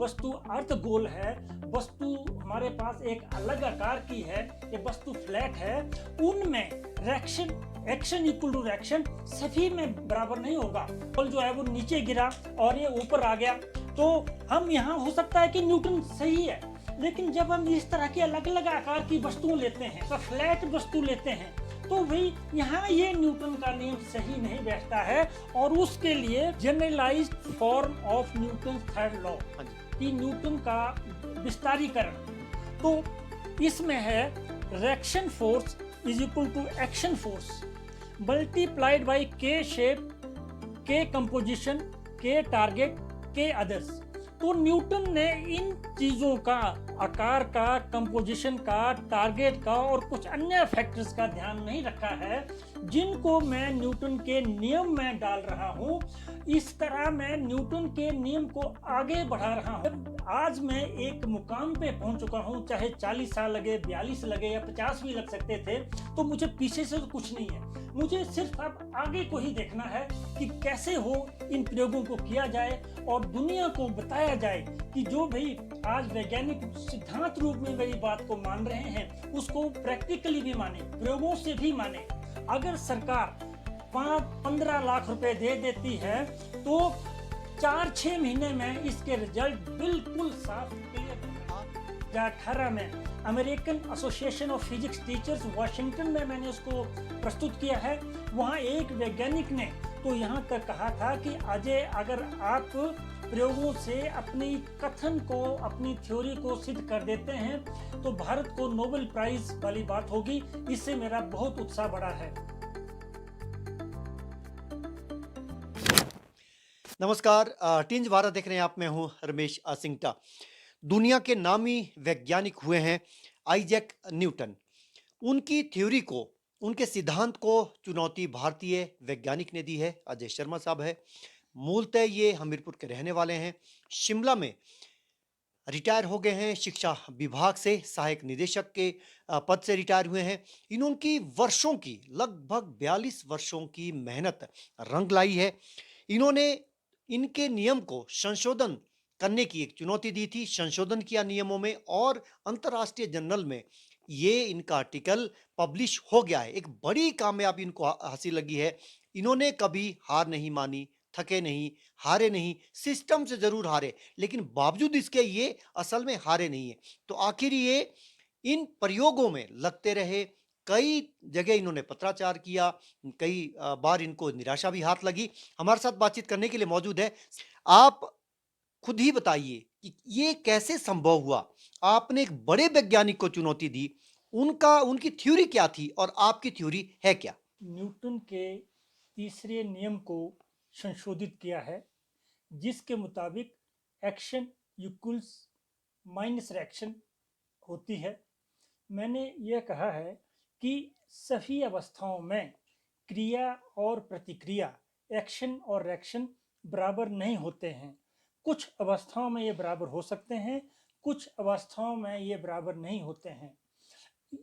वस्तु अर्धगोल है, वस्तु हमारे पास एक अलग आकार की है, ये वस्तु फ्लैट है, उनमें reaction action equal to reaction सभी में बराबर नहीं होगा। बल जो है वो नीचे गिरा और ये ऊपर आ गया, तो हम यहाँ हो सकता है कि न्यूटन सही है, लेकिन जब हम इस तरह की अलग अलग आकार की वस्तुएं लेते हैं, तो फ्लैट वस्तु लेते हैं, तो भाई यहाँ ये न्यूटन का नियम सही नहीं बैठता है। और उसके लिए generalised form of Newton third law कि न्यूटन का विस्तारीकरण, तो इसमें है reaction force is equal to action force multiplied by K shape, K composition, K target, K others. तो न्यूटन ने इन चीज़ों का, आकार का, कंपोजिशन का, टारगेट का और कुछ अन्य फैक्टर्स का ध्यान नहीं रखा है, जिनको मैं न्यूटन के नियम में डाल रहा हूँ। इस तरह मैं न्यूटन के नियम को आगे बढ़ा रहा हूँ। आज मैं एक मुकाम पे पहुंच चुका हूँ, चाहे 40 साल लगे, 42 लगे या 50 भी लग सकते थे, तो मुझे पीछे से तो कुछ नहीं है। मुझे सिर्फ अब आगे को ही देखना है कि कैसे हो इन प्रयोगों को किया जाए और दुनिया को बताया जाए कि जो भी आज वैज्ञानिक सिद्धांत रूप में मेरी बात को मान रहे हैं, उसको प्रैक्टिकली भी माने, प्रयोगों से भी माने। अगर सरकार 15 लाख रुपए दे देती है तो 4-6 महीने में इसके रिजल्ट बिल्कुल साफ क्लियर होगा। 2018 में American association of physics teachers Washington में मैंने उसको प्रस्तुत किया है। वहाँ एक वैज्ञानिक ने तो यहाँ तक कहा था कि अजय, अगर आप प्रयोगों से अपनी कथन को, अपनी थ्योरी को सिद्ध कर देते हैं तो भारत को नोबेल प्राइज वाली बात होगी। इससे मेरा बहुत उत्साह बढ़ा है। नमस्कार, टिंज भारत देख रहे हैं आप। मैं हूं रमेश सिंगटा। दुनिया के नामी वैज्ञानिक हुए हैं आइजैक न्यूटन। उनकी थ्योरी को, उनके सिद्धांत को चुनौती भारतीय वैज्ञानिक ने दी है। अजय शर्मा साहब है, मूलतः ये हमीरपुर के रहने वाले हैं। शिमला में रिटायर हो गए हैं, शिक्षा विभाग से सहायक निदेशक के पद से रिटायर हुए हैं। इन्होंने वर्षों की, लगभग 42 वर्षों की मेहनत रंग लाई है। इन्होंने इनके नियम को संशोधन करने की एक चुनौती दी थी, संशोधन किया नियमों में, और अंतर्राष्ट्रीय जर्नल में ये इनका आर्टिकल पब्लिश हो गया है। एक बड़ी कामयाबी इनको हासिल लगी है। इन्होंने कभी हार नहीं मानी, थके नहीं, हारे नहीं। सिस्टम से जरूर हारे, लेकिन बावजूद इसके ये असल में हारे नहीं है। तो आखिर ये इन प्रयोगों में लगते रहे। कई जगह इन्होंने पत्राचार किया, कई बार इनको निराशा भी हाथ लगी। हमारे साथ बातचीत करने के लिए मौजूद है। आप खुद ही बताइए कि ये कैसे संभव हुआ। आपने एक बड़े वैज्ञानिक को चुनौती दी, उनकी थ्योरी क्या थी और आपकी थ्योरी है क्या? न्यूटन के तीसरे नियम को संशोधित किया है, जिसके मुताबिक एक्शन इक्वल्स माइनस रिएक्शन होती है। मैंने यह कहा है कि सभी अवस्थाओं में क्रिया और प्रतिक्रिया, एक्शन और रिएक्शन बराबर नहीं होते हैं। कुछ अवस्थाओं में ये बराबर हो सकते हैं, कुछ अवस्थाओं में ये बराबर नहीं होते हैं।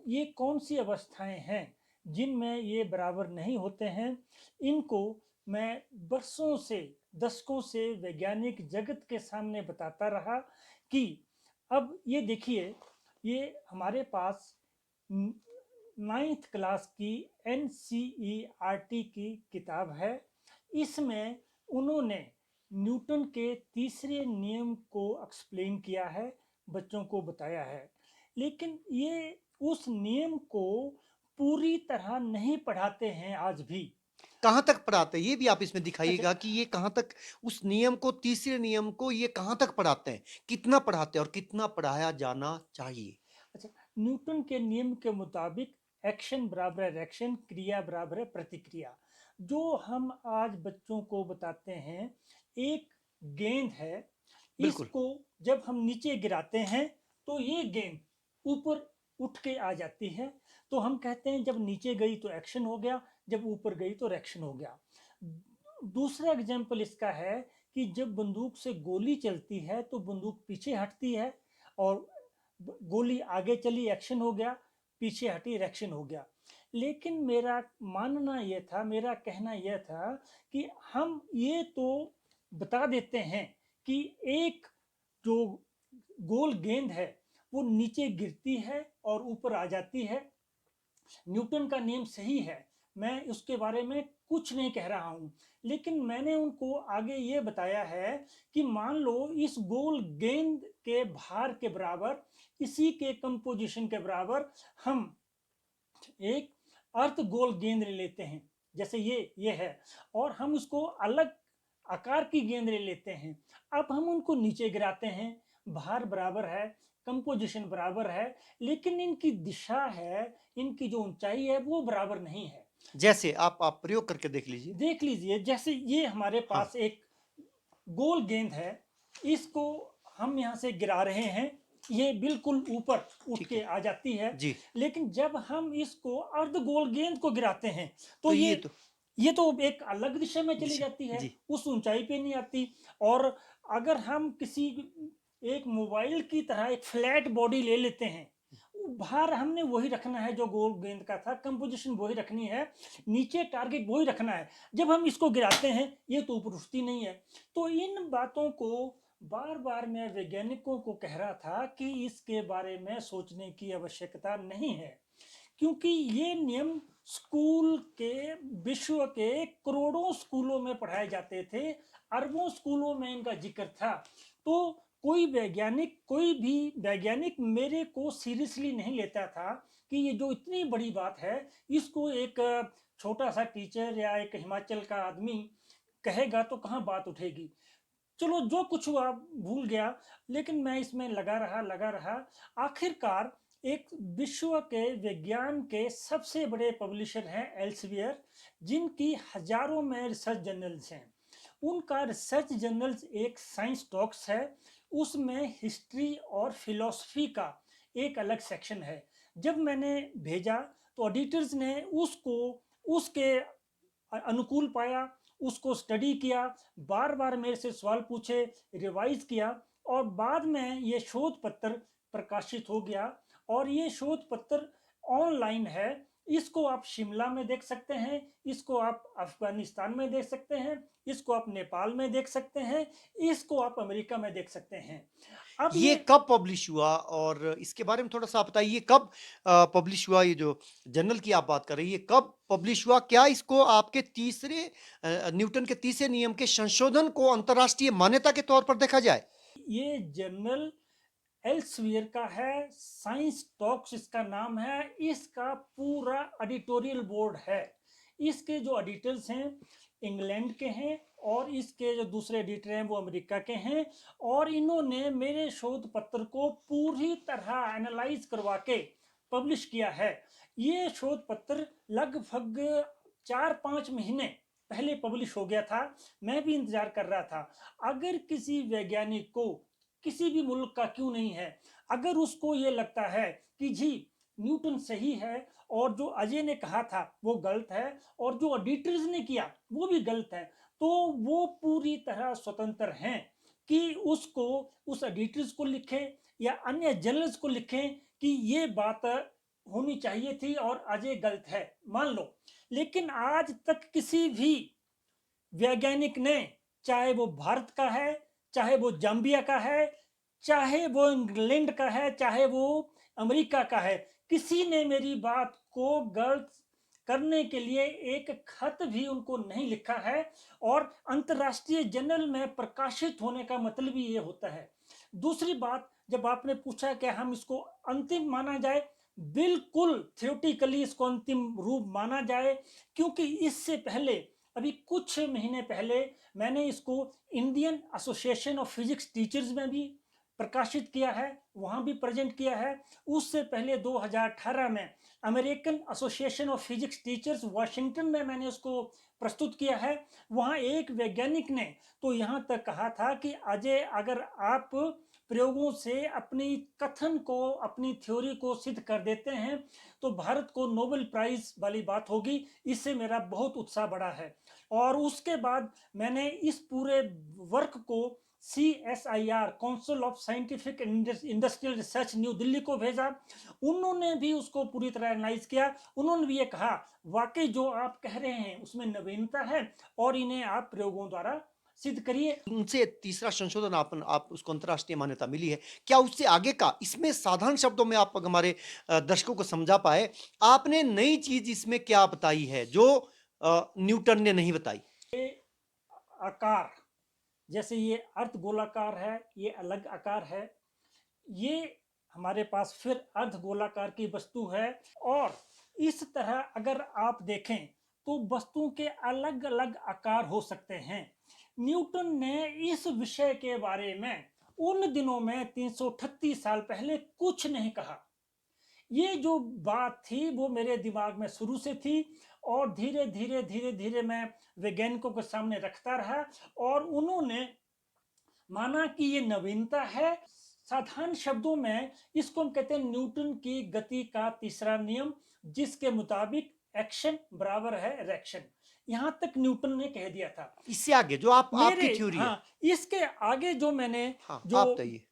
ये कौन सी अवस्थाएं हैं जिनमें ये बराबर नहीं होते हैं? इनको मैं वर्षों से, दशकों से वैज्ञानिक जगत के सामने बताता रहा कि अब ये देखिए, ये हमारे पास 9th क्लास की NCERT की किताब है। इसमें उन्होंने न्यूटन के तीसरे नियम को एक्सप्लेन किया है, बच्चों को बताया है, लेकिन ये उस नियम को पूरी तरह नहीं पढ़ाते हैं आज भी। कहां तक पढ़ाते हैं ये भी आप इसमें अच्छा, दिखाइएगा कि ये कहां तक, उस नियम को, तीसरे नियम को ये कहां तक पढ़ाते हैं, कितना पढ़ाते हैं और कितना पढ़ाया जाना चाहिए? अच्छा, न्यूटन के नियम के मुताबिक एक्शन बराबर है रिएक्शन, क्रिया बराबर है प्रतिक्रिया। जो हम आज बच्चों को बताते हैं, एक गेंद है, बिल्कुल। इसको जब हम नीचे गिराते हैं तो ये गेंद ऊपर उठ के आ जाती है, तो हम कहते हैं जब नीचे गई तो एक्शन हो गया, जब ऊपर गई तो रिएक्शन हो गया। दूसरा एग्जाम्पल इसका है कि जब बंदूक से गोली चलती है तो बंदूक पीछे हटती है, और गोली आगे चली एक्शन हो गया, पीछे हटी रिएक्शन हो गया। लेकिन मेरा मानना यह था, मेरा कहना यह था कि हम ये तो बता देते हैं कि एक जो गोल गेंद है वो नीचे गिरती है और ऊपर आ जाती है। न्यूटन का नियम सही है, मैं उसके बारे में कुछ नहीं कह रहा हूं, लेकिन मैंने उनको आगे ये बताया है कि मान लो इस गोल गेंद के भार के बराबर, इसी के कंपोजिशन के बराबर हम एक अर्ध गोल गेंद ले लेते हैं, जैसे ये है, और हम उसको अलग आकार की गेंद ले लेते हैं। अब हम उनको नीचे गिराते हैं, भार बराबर है, कंपोजिशन बराबर है, लेकिन इनकी दिशा है, इनकी जो ऊंचाई है वो बराबर नहीं है। जैसे आप प्रयोग करके देख लीजिए। देख लीजिए, जैसे ये हमारे हाँ। पास एक गोल गेंद है, इसको हम यहाँ से गिरा रहे हैं, ये बिल्कुल ऊपर उठ ठीक के है। आ जाती है। जी। लेकिन जब हम इसको अर्ध गोल गेंद को गिराते हैं तो तो ये तो एक अलग दिशा में चली दिशा। जाती है, जी। उस ऊंचाई पे नहीं आती। और अगर हम किसी एक मोबाइल की तरह एक फ्लैट बॉडी ले लेते हैं, भार हमने वही रखना है जो गोल गेंद का था, कंपोजिशन वही रखनी है, नीचे टारगेट वही रखना है। जब हम इसको गिराते हैं ये तो ऊपर उठती नहीं है। तो इन बातों को बार बार मैं वैज्ञानिकों को कह रहा था कि इसके बारे में सोचने की आवश्यकता नहीं है, क्योंकि ये नियम स्कूल के, विश्व के करोड़ों स्कूलों में पढ़ाए जाते थे, अरबों स्कूलों में इनका जिक्र था। तो कोई भी वैज्ञानिक मेरे को सीरियसली नहीं लेता था कि ये जो इतनी बड़ी बात है, इसको एक छोटा सा टीचर या एक हिमाचल का आदमी कहेगा तो कहाँ बात उठेगी। चलो जो कुछ हुआ भूल गया, लेकिन मैं इसमें लगा रहा। आखिरकार एक विश्व के विज्ञान के सबसे बड़े पब्लिशर हैं एल्सेवियर, जिनकी हजारों में रिसर्च जर्नल्स हैं। उनका रिसर्च जर्नल्स एक साइंस टॉक्स है, उसमें हिस्ट्री और फिलॉसफी का एक अलग सेक्शन है। जब मैंने भेजा तो ऑडिटर्स ने उसको उसके अनुकूल पाया, उसको स्टडी किया, बार बार मेरे से सवाल पूछे, रिवाइज किया, और बाद में ये शोध पत्र प्रकाशित हो गया। और ये शोध पत्र ऑनलाइन है, इसको आप शिमला में देख सकते हैं, इसको आप अफगानिस्तान में देख सकते हैं, इसको आप नेपाल में देख सकते हैं, इसको आप अमेरिका में देख सकते हैं। अब ये कब पब्लिश हुआ और इसके बारे में थोड़ा-सा आप बताइए, ये कब पब्लिश हुआ? ये जो जर्नल की आप बात कर रही हैं, ये कब पब्लिश हुआ? क्या इसको आपके न्यूटन के तीसरे नियम के संशोधन को अंतर्राष्ट्रीय मान्यता के तौर पर देखा जाए? ये जर्नल एल्सवियर का है, साइंस टॉक्स इसका नाम है, इसका पूरा एडिटोरियल बोर्ड है। इसके जो एडिटर्स हैं इंग्लैंड के हैं, और इसके जो दूसरे एडिटर हैं वो अमेरिका के हैं, और इन्होंने मेरे शोध पत्र को पूरी तरह एनालाइज करवा के पब्लिश किया है। ये शोध पत्र लगभग 4-5 महीने पहले पब्लिश हो गया था, मैं भी इंतजार कर रहा था। अगर किसी वैज्ञानिक को, किसी भी मुल्क का क्यों नहीं है, अगर उसको ये लगता है कि जी न्यूटन सही है और जो अजय ने कहा था वो गलत है, और जो एडिटर्स ने किया वो भी गलत है, तो वो पूरी तरह स्वतंत्र हैं कि उसको, उस एडिटर्स को लिखें या अन्य जर्नल्स को लिखें कि ये बात होनी चाहिए थी और अजय गलत है, मान लो। लेकिन आज तक किसी भी वैज्ञानिक ने, चाहे वो भारत का है, चाहे वो जाम्बिया का है, चाहे वो इंग्लैंड का है, चाहे वो अमेरिका का है, किसी ने मेरी बात को गलत करने के लिए एक खत भी उनको नहीं लिखा है। और अंतर्राष्ट्रीय जर्नल में प्रकाशित होने का मतलब ही ये होता है। दूसरी बात, जब आपने पूछा कि हम इसको अंतिम माना जाए, बिल्कुल थियोरेटिकली इसको अंतिम रूप माना जाए, क्योंकि इससे पहले, अभी कुछ महीने पहले, मैंने इसको Indian association of physics teachers में भी प्रकाशित किया है, वहां भी प्रेजेंट किया है। उससे पहले 2018 में American association of physics teachers Washington में मैंने उसको प्रस्तुत किया है। वहां एक वैज्ञानिक ने तो यहां तक कहा था कि अजय, अगर आप प्रयोगों से अपनी कथन को, अपनी थ्योरी को सिद्ध कर देते हैं तो भारत को नोबेल प्राइज वाली बात होगी। इससे मेरा बहुत उत्साह बढ़ा है। और उसके बाद मैंने इस पूरे वर्क को CSIR, council of scientific industrial research, new Delhi को भेजा। उन्होंने भी उसको पूरी तरह एनालाइज किया। उन्होंने भी ये कहा वाकई जो आप कह रहे हैं उसमें नवीनता है और इन्हें आप प्रयोगों द्वारा सिद्ध करिए। उनसे तीसरा संशोधन आप उसको अंतर्राष्ट्रीय मान्यता मिली है। क्या उससे आगे का इसमें साधारण शब्दों में आप हमारे दर्शकों को समझा पाए, आपने नई चीज़ इसमें क्या बताई है जो न्यूटन ने नहीं बताई? आकार, जैसे ये अर्ध गोलाकार है, ये अलग आकार है, ये हमारे पास फिर अर्ध गोलाकार की वस्तु है। और इस तरह अगर आप देखें तो वस्तुओं के अलग अलग आकार हो सकते हैं। न्यूटन ने इस विषय के बारे में उन दिनों में 338 साल पहले कुछ नहीं कहा। ये जो बात थी वो मेरे दिमाग में शुरू से थी, और धीरे धीरे धीरे धीरे मैं वैज्ञानिकों के सामने रखता रहा, और उन्होंने माना कि ये नवीनता है। साधारण शब्दों में इसको हम कहते हैं न्यूटन की गति का तीसरा नियम, जिसके मुताबिक एक्शन बराबर है रिएक्शन। यहां तक न्यूटन ने कह दिया था। इससे आगे जो आपकी मेरे थ्योरी है। हाँ, इसके आगे जो मैंने हाँ, जो आप बताइए।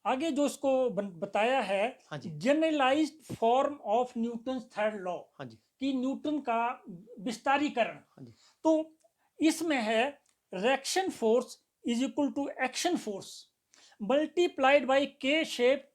आगे जो इसको बताया है, हाँ जी। Generalized form of Newton third law, हाँ जी। कि न्यूटन का विस्तारीकरण। हाँ जी। तो इसमें है reaction force is equal to action force multiplied by K shape,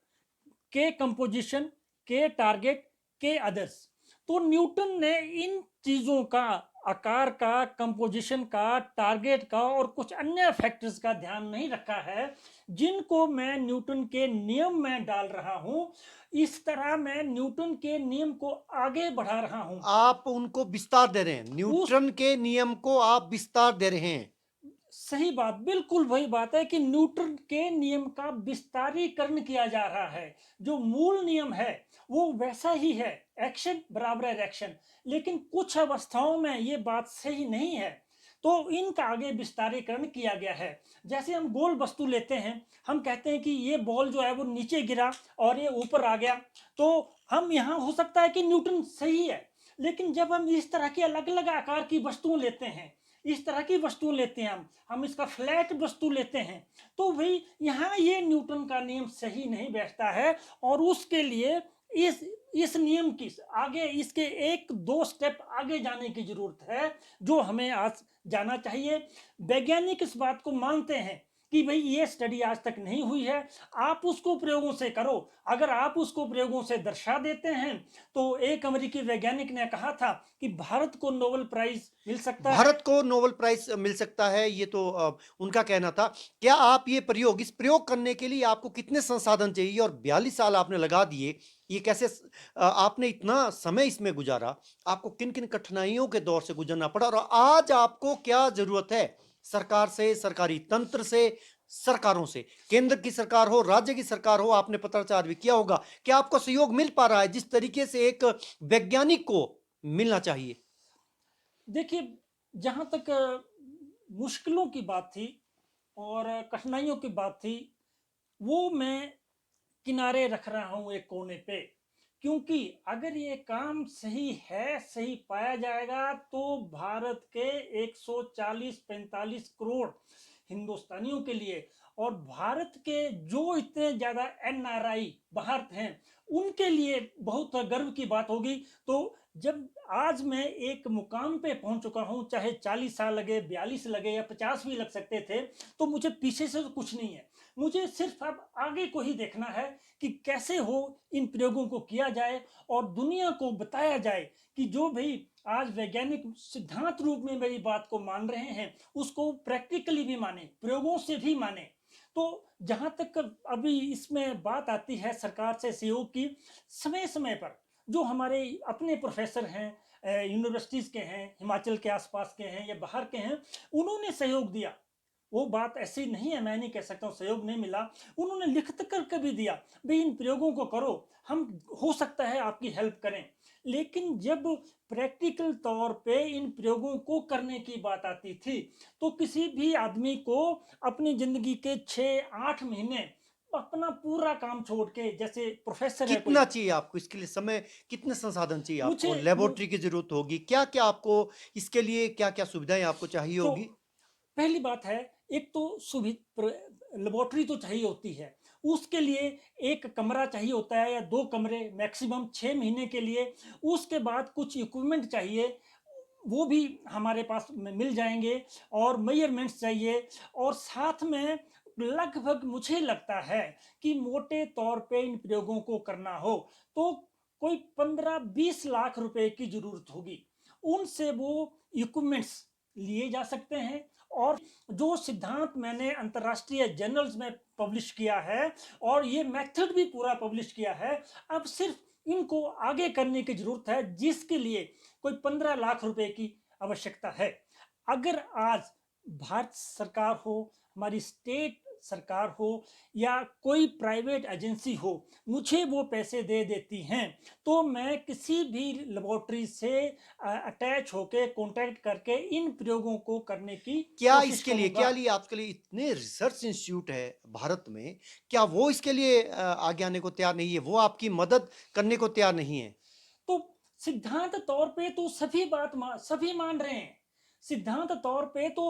K composition, K target, K others. तो न्यूटन ने इन चीजों का, आकार का, कंपोजिशन का, टारगेट का और कुछ अन्य फैक्टर्स का ध्यान नहीं रखा है, जिनको मैं न्यूटन के नियम में डाल रहा हूं। इस तरह मैं न्यूटन के नियम को आगे बढ़ा रहा हूं। आप उनको विस्तार दे रहे हैं, उस न्यूटन के नियम को आप विस्तार दे रहे हैं। सही बात, बिल्कुल वही बात है कि न्यूटन के नियम का विस्तारीकरण किया जा रहा है। जो मूल नियम है वो वैसा ही है, एक्शन बराबर है रिएक्शन, लेकिन कुछ अवस्थाओं में ये बात सही नहीं है, तो इनका आगे विस्तारीकरण किया गया है। जैसे हम गोल वस्तु लेते हैं, हम कहते हैं कि ये बॉल जो है वो नीचे गिरा और ये ऊपर आ गया, तो हम यहाँ हो सकता है कि न्यूटन सही है। लेकिन जब हम इस तरह की अलग अलग आकार की वस्तुएं लेते हैं, इस तरह की वस्तु लेते हैं, हम इसका फ्लैट वस्तु लेते हैं, तो भाई यहाँ ये न्यूटन का नियम सही नहीं बैठता है। और उसके लिए इस नियम की आगे, इसके एक दो स्टेप आगे जाने की जरूरत है, जो हमें आज जाना चाहिए। वैज्ञानिक इस बात को मानते हैं कि भाई ये स्टडी आज तक नहीं हुई है, आप उसको प्रयोगों से करो। अगर आप उसको प्रयोगों से दर्शा देते हैं, तो एक अमेरिकी वैज्ञानिक ने कहा था कि भारत को नोबेल प्राइज मिल सकता है। भारत को नोबेल प्राइज मिल सकता है, ये तो उनका कहना था। क्या आप इस प्रयोग करने के लिए आपको कितने संसाधन चाहिए, और 42 साल आपने लगा दिए, ये कैसे आपने इतना समय इसमें गुजारा, आपको किन किन कठिनाइयों के दौर से गुजरना पड़ा, और आज आपको क्या जरूरत है सरकार से, सरकारी तंत्र से, सरकारों से, केंद्र की सरकार हो, राज्य की सरकार हो, आपने पत्राचार भी किया होगा, क्या आपको सहयोग मिल पा रहा है जिस तरीके से एक वैज्ञानिक को मिलना चाहिए? देखिए, जहाँ तक मुश्किलों की बात थी और कठिनाइयों की बात थी, वो मैं किनारे रख रहा हूँ एक कोने पे। क्योंकि अगर ये काम सही है, सही पाया जाएगा, तो भारत के 140-45 करोड़ हिंदुस्तानियों के लिए, और भारत के जो इतने ज्यादा एनआरआई बाहर हैं, उनके लिए बहुत गर्व की बात होगी। तो जब आज मैं एक मुकाम पे पहुंच चुका हूं, चाहे 40 साल लगे, 42 लगे या 50 भी लग सकते थे, तो मुझे पीछे से तो कुछ नहीं है। मुझे सिर्फ अब आगे को ही देखना है कि कैसे हो इन प्रयोगों को किया जाए, और दुनिया को बताया जाए कि जो भाई आज वैज्ञानिक सिद्धांत रूप में मेरी बात को मान रहे हैं, उसको प्रैक्टिकली भी माने, प्रयोगों से भी माने। तो जहां तक अभी इसमें बात आती है सरकार से सहयोग की, समय समय पर जो हमारे अपने प्रोफेसर हैं, यूनिवर्सिटीज के हैं, हिमाचल के आसपास के हैं या बाहर के हैं, उन्होंने सहयोग दिया। वो बात ऐसी नहीं है, मैं नहीं कह सकता हूँ सहयोग नहीं मिला। उन्होंने लिखत करके भी दिया, भाई इन प्रयोगों को करो, हम हो सकता है आपकी हेल्प करें। लेकिन जब प्रैक्टिकल तौर पे इन प्रयोगों को करने की बात आती थी, तो किसी भी आदमी को अपनी जिंदगी के 6-8 महीने अपना पूरा काम छोड़ के, जैसे प्रोफेसर है कोई, कितना चाहिए आपको इसके लिए समय, कितने संसाधन चाहिए आपको, मुझे लेबोरेटरी की जरूरत होगी, क्या क्या आपको इसके लिए, क्या क्या सुविधाएं आपको चाहिए तो होगी? पहली बात है, एक तो सुविधा, लेबोरेटरी तो चाहिए होती है। उसके लिए एक कमरा चाहिए होता है या 2 कमरे मैक्सिमम 6 महीने के लिए। उसके बाद कुछ इक्विपमेंट चाहिए। वो भी हमारे पास मिल जाएंगे, और मेजरमेंट्स चाहिए, और साथ में लगभग मुझे लगता है कि मोटे तौर पे इन प्रयोगों को करना हो तो कोई 15-20 लाख रुपए की जरूरत होगी। उनसे वो इक्विपमेंट्स लिए जा सकते हैं, और जो सिद्धांत मैंने अंतर्राष्ट्रीय जर्नल्स में पब्लिश किया है और ये मेथड भी पूरा पब्लिश किया है, अब सिर्फ इनको आगे करने की जरूरत है, जिसके लिए कोई 15 लाख रुपए की आवश्यकता है। अगर आज भारत सरकार हो, हमारी स्टेट सरकार हो, या कोई प्राइवेट एजेंसी हो, मुझे वो पैसे दे देती हैं, तो मैं किसी भी लेबोरेटरी से अटैच होके कांटेक्ट करके इन प्रयोगों को करने की क्या कोशिश इसके लिए, करूंगा। क्या लिए आपके लिए इतने रिसर्च इंस्टीट्यूट है भारत में, क्या वो इसके लिए आगे आने को तैयार नहीं है? वो आपकी मदद करने को तैयार नहीं है? तो सिद्धांत तौर पे तो सभी मान रहे हैं। सिद्धांत तौर पे तो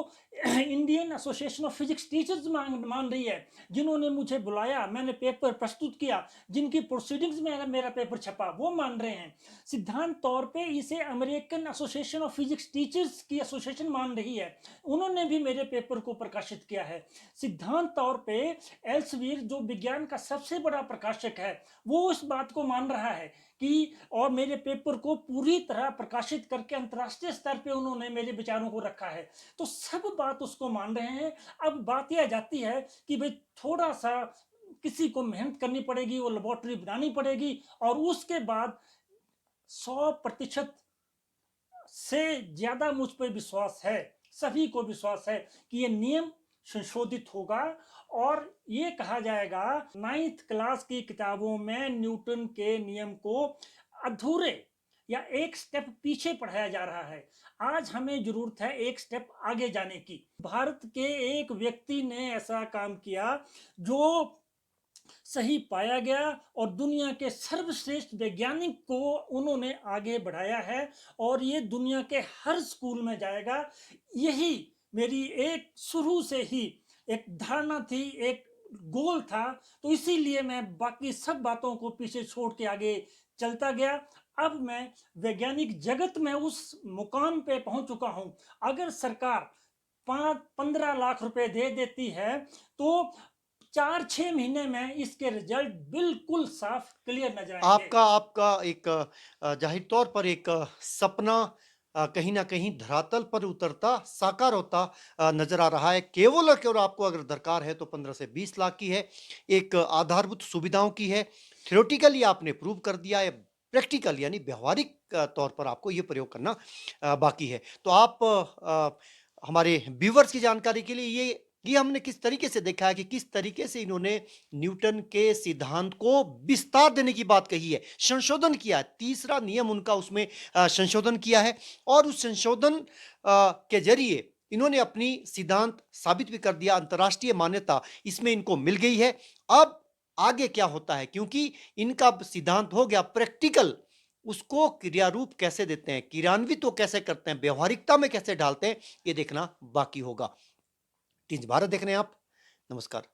Indian association of physics teachers मान रही है, जिन्होंने मुझे बुलाया, मैंने पेपर प्रस्तुत किया, जिनकी प्रोसीडिंग्स में मेरा पेपर छपा, वो मान रहे हैं। सिद्धांत तौर पे इसे American association of physics teachers की एसोसिएशन मान रही है, उन्होंने भी मेरे पेपर को प्रकाशित किया है। सिद्धांत तौर पे एल्सवियर, जो विज्ञान का सबसे बड़ा प्रकाशक है, वो उस बात को मान रहा है कि, और मेरे पेपर को पूरी तरह प्रकाशित करके अंतर्राष्ट्रीय स्तर पे उन्होंने मेरे विचारों को रखा है, तो सब बात उसको मान रहे हैं। अब बात यह जाती है कि भाई थोड़ा सा किसी को मेहनत करनी पड़ेगी, वो लेबोरेटरी बनानी पड़ेगी, और उसके बाद 100% से ज्यादा मुझ पर विश्वास है, सभी को विश्वास है कि ये नियम संशोधित होगा, और ये कहा जाएगा 9th क्लास की किताबों में न्यूटन के नियम को अधूरे या एक स्टेप पीछे पढ़ाया जा रहा है। आज हमें जरूरत है एक स्टेप आगे जाने की। भारत के एक व्यक्ति ने ऐसा काम किया जो सही पाया गया, और दुनिया के सर्वश्रेष्ठ वैज्ञानिक को उन्होंने आगे बढ़ाया है, और ये दुनिया के हर स्कूल में जाएगा। यही मेरी एक शुरू से ही एक धारणा थी, एक गोल था, तो इसीलिए मैं बाकी सब बातों को पीछे छोड़ के आगे चलता गया। अब मैं वैज्ञानिक जगत में उस मुकाम पे पहुंच चुका हूं। अगर सरकार 5-15 लाख रुपए दे देती है, तो 4-6 महीने में इसके रिजल्ट बिल्कुल साफ क्लियर नजर आएंगे। आपका आपका एक जाहिर तौर पर एक सपना कहीं न कहीं धरातल पर उतरता, साकार होता नज़र आ रहा है। केवल और केवल आपको अगर दरकार है तो 15 से 20 लाख की है, एक आधारभूत सुविधाओं की है। थ्योरेटिकली आपने प्रूव कर दिया है, प्रैक्टिकल यानी व्यावहारिक तौर पर आपको ये प्रयोग करना बाकी है। तो आप हमारे व्यूअर्स की जानकारी के लिए ये हमने किस तरीके से देखा है कि किस तरीके से इन्होंने न्यूटन के सिद्धांत को विस्तार देने की बात कही है, संशोधन किया है। तीसरा नियम उनका उसमें संशोधन किया है, और उस संशोधन के जरिए इन्होंने अपनी सिद्धांत साबित भी कर दिया, अंतर्राष्ट्रीय मान्यता इसमें इनको मिल गई है। अब आगे क्या होता है, क्योंकि इनका सिद्धांत हो गया प्रैक्टिकल, उसको क्रियारूप कैसे देते हैं, क्रियान्वित वो कैसे करते हैं, व्यवहारिकता में कैसे ढालते हैं, ये देखना बाकी होगा। टीज भारत देख रहे हैं आप। नमस्कार।